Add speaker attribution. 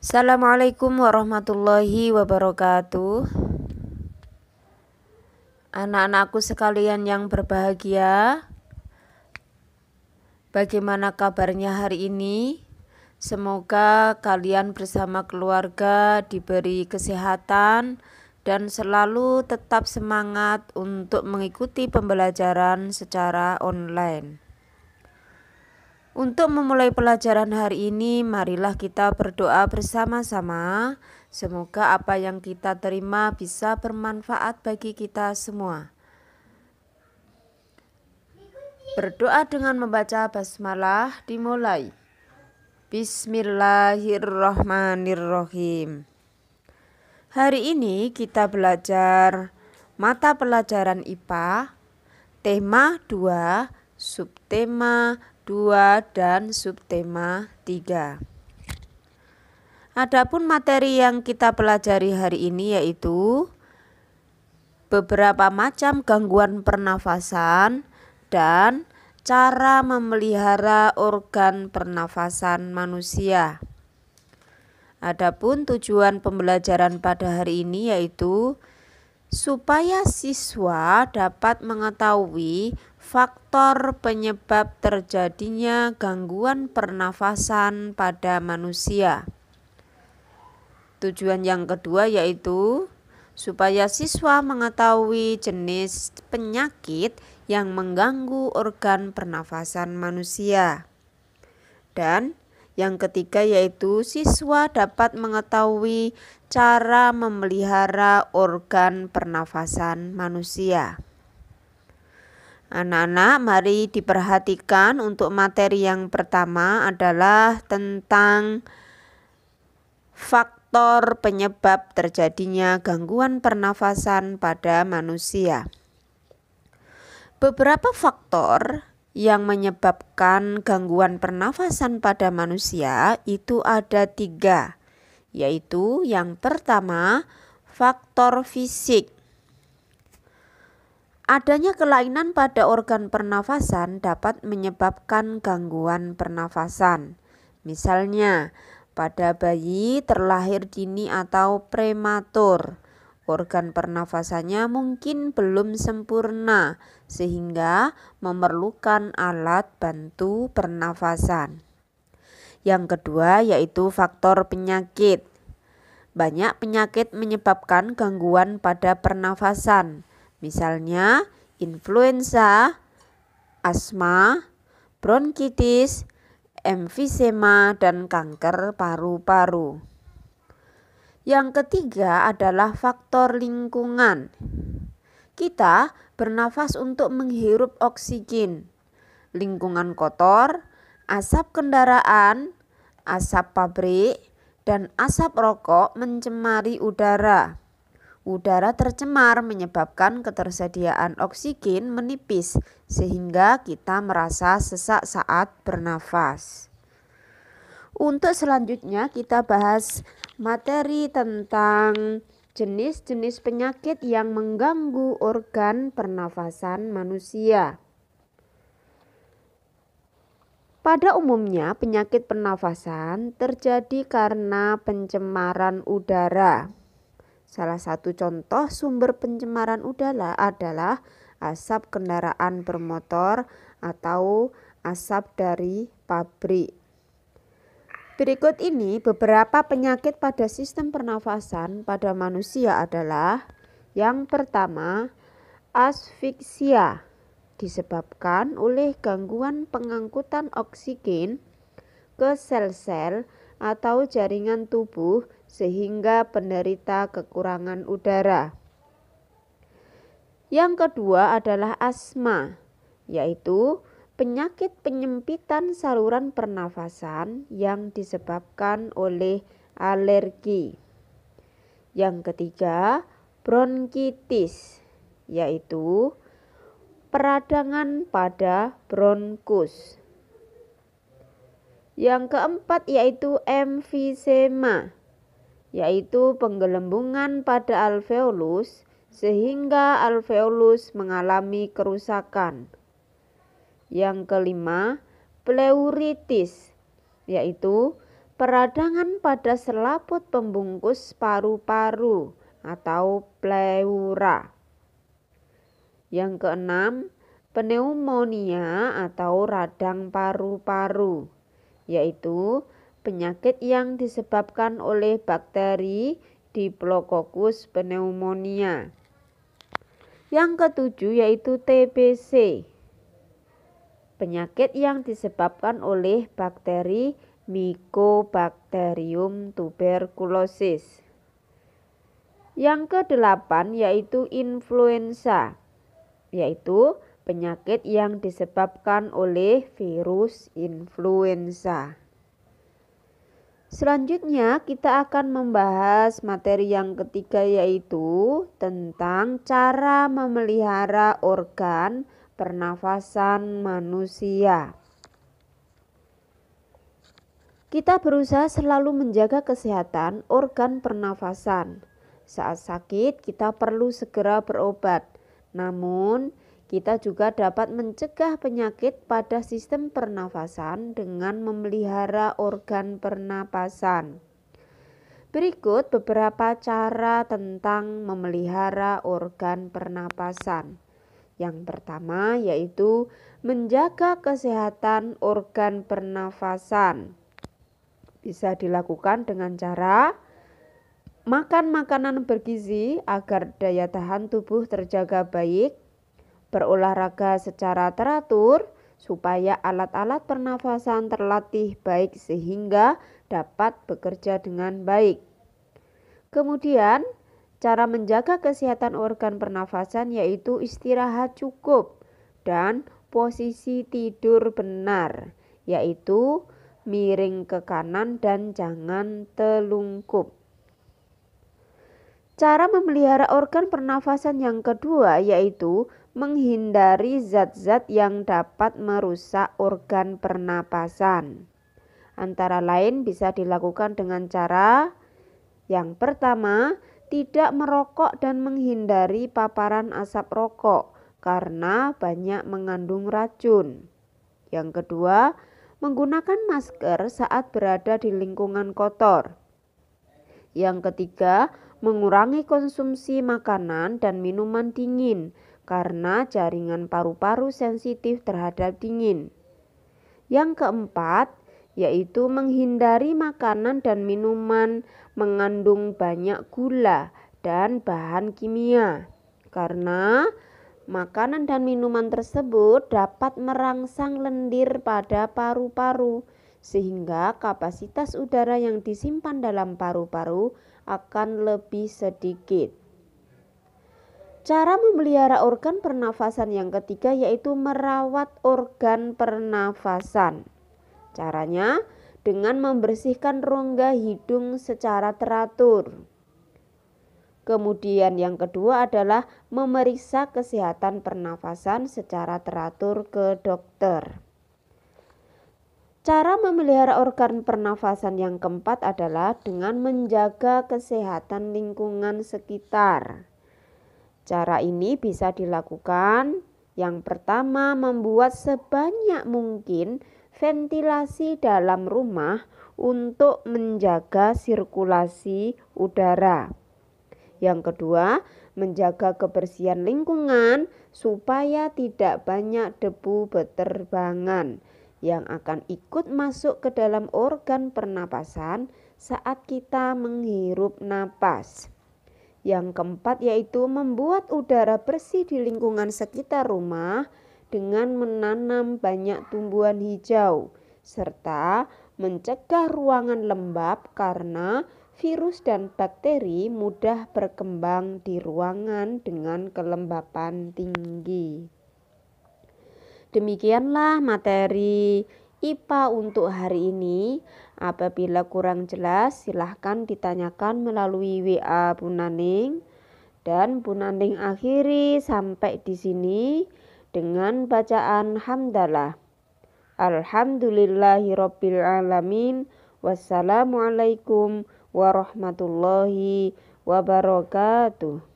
Speaker 1: Assalamualaikum warahmatullahi wabarakatuh. Anak-anakku sekalian yang berbahagia, bagaimana kabarnya hari ini? Semoga kalian bersama keluarga diberi kesehatan dan selalu tetap semangat untuk mengikuti pembelajaran secara online. Untuk memulai pelajaran hari ini, marilah kita berdoa bersama-sama. Semoga apa yang kita terima bisa bermanfaat bagi kita semua. Berdoa dengan membaca basmalah dimulai. Bismillahirrahmanirrahim. Hari ini kita belajar mata pelajaran IPA, tema 2, subtema 2 dan subtema 3. Adapun materi yang kita pelajari hari ini yaitu beberapa macam gangguan pernafasan dan cara memelihara organ pernafasan manusia. Adapun tujuan pembelajaran pada hari ini yaitu supaya siswa dapat mengetahui faktor penyebab terjadinya gangguan pernafasan pada manusia. Tujuan yang kedua yaitu supaya siswa mengetahui jenis penyakit yang mengganggu organ pernafasan manusia. Dan yang ketiga yaitu siswa dapat mengetahui cara memelihara organ pernafasan manusia. Anak-anak, mari diperhatikan untuk materi yang pertama adalah tentang faktor penyebab terjadinya gangguan pernafasan pada manusia. Beberapa faktor yang menyebabkan gangguan pernafasan pada manusia itu ada 3, yaitu yang pertama faktor fisik. Adanya kelainan pada organ pernafasan dapat menyebabkan gangguan pernafasan. Misalnya, pada bayi terlahir dini atau prematur, organ pernafasannya mungkin belum sempurna sehingga memerlukan alat bantu pernafasan. Yang kedua yaitu faktor penyakit. Banyak penyakit menyebabkan gangguan pada pernafasan. Misalnya influenza, asma, bronkitis, emfisema, dan kanker paru-paru. Yang ketiga adalah faktor lingkungan. Kita bernafas untuk menghirup oksigen. Lingkungan kotor, asap kendaraan, asap pabrik, dan asap rokok mencemari udara. Udara tercemar menyebabkan ketersediaan oksigen menipis sehingga kita merasa sesak saat bernafas. Untuk selanjutnya kita bahas materi tentang jenis-jenis penyakit yang mengganggu organ pernafasan manusia. Pada umumnya penyakit pernafasan terjadi karena pencemaran udara. Salah satu contoh sumber pencemaran udara adalah asap kendaraan bermotor atau asap dari pabrik. Berikut ini beberapa penyakit pada sistem pernafasan pada manusia adalah yang pertama, asfiksia, disebabkan oleh gangguan pengangkutan oksigen ke sel-sel atau jaringan tubuh sehingga penderita kekurangan udara. Yang kedua adalah asma, yaitu penyakit penyempitan saluran pernafasan yang disebabkan oleh alergi. Yang ketiga, bronkitis, yaitu peradangan pada bronkus. Yang keempat yaitu emfisema, yaitu penggelembungan pada alveolus sehingga alveolus mengalami kerusakan. Yang kelima, pleuritis, yaitu peradangan pada selaput pembungkus paru-paru atau pleura. Yang keenam, pneumonia atau radang paru-paru, yaitu penyakit yang disebabkan oleh bakteri Diplococcus pneumonia. Yang ketujuh yaitu TBC, penyakit yang disebabkan oleh bakteri Mycobacterium tuberculosis. Yang kedelapan yaitu influenza, yaitu penyakit yang disebabkan oleh virus influenza. Selanjutnya kita akan membahas materi yang ketiga, yaitu tentang cara memelihara organ pernafasan manusia. Kita berusaha selalu menjaga kesehatan organ pernafasan. Saat sakit kita perlu segera berobat. Namun kita juga dapat mencegah penyakit pada sistem pernafasan dengan memelihara organ pernapasan. Berikut beberapa cara tentang memelihara organ pernapasan. Yang pertama yaitu menjaga kesehatan organ pernafasan. Bisa dilakukan dengan cara makan makanan bergizi agar daya tahan tubuh terjaga baik, berolahraga secara teratur supaya alat-alat pernafasan terlatih baik sehingga dapat bekerja dengan baik. Kemudian, cara menjaga kesehatan organ pernafasan yaitu istirahat cukup dan posisi tidur benar, yaitu miring ke kanan dan jangan telungkup. Cara memelihara organ pernafasan yang kedua yaitu menghindari zat-zat yang dapat merusak organ pernapasan. Antara lain bisa dilakukan dengan cara yang pertama, tidak merokok dan menghindari paparan asap rokok karena banyak mengandung racun. Yang kedua, menggunakan masker saat berada di lingkungan kotor. Yang ketiga, mengurangi konsumsi makanan dan minuman dingin karena jaringan paru-paru sensitif terhadap dingin. Yang keempat, yaitu menghindari makanan dan minuman mengandung banyak gula dan bahan kimia karena makanan dan minuman tersebut dapat merangsang lendir pada paru-paru sehingga kapasitas udara yang disimpan dalam paru-paru akan lebih sedikit. Cara memelihara organ pernafasan yang ketiga yaitu merawat organ pernafasan. Caranya dengan membersihkan rongga hidung secara teratur. Kemudian yang kedua adalah memeriksa kesehatan pernafasan secara teratur ke dokter. Cara memelihara organ pernafasan yang keempat adalah dengan menjaga kesehatan lingkungan sekitar. Cara ini bisa dilakukan yang pertama membuat sebanyak mungkin ventilasi dalam rumah untuk menjaga sirkulasi udara. Yang kedua, menjaga kebersihan lingkungan supaya tidak banyak debu beterbangan yang akan ikut masuk ke dalam organ pernapasan saat kita menghirup napas. Yang keempat yaitu membuat udara bersih di lingkungan sekitar rumah dengan menanam banyak tumbuhan hijau serta mencegah ruangan lembab karena virus dan bakteri mudah berkembang di ruangan dengan kelembapan tinggi. Demikianlah materi IPA untuk hari ini. Apabila kurang jelas silahkan ditanyakan melalui WA Bu Naning. Dan Bu Naning akhiri sampai di sini dengan bacaan hamdalah. Alhamdulillahirabbil alamin. Wassalamualaikum warahmatullahi wabarakatuh.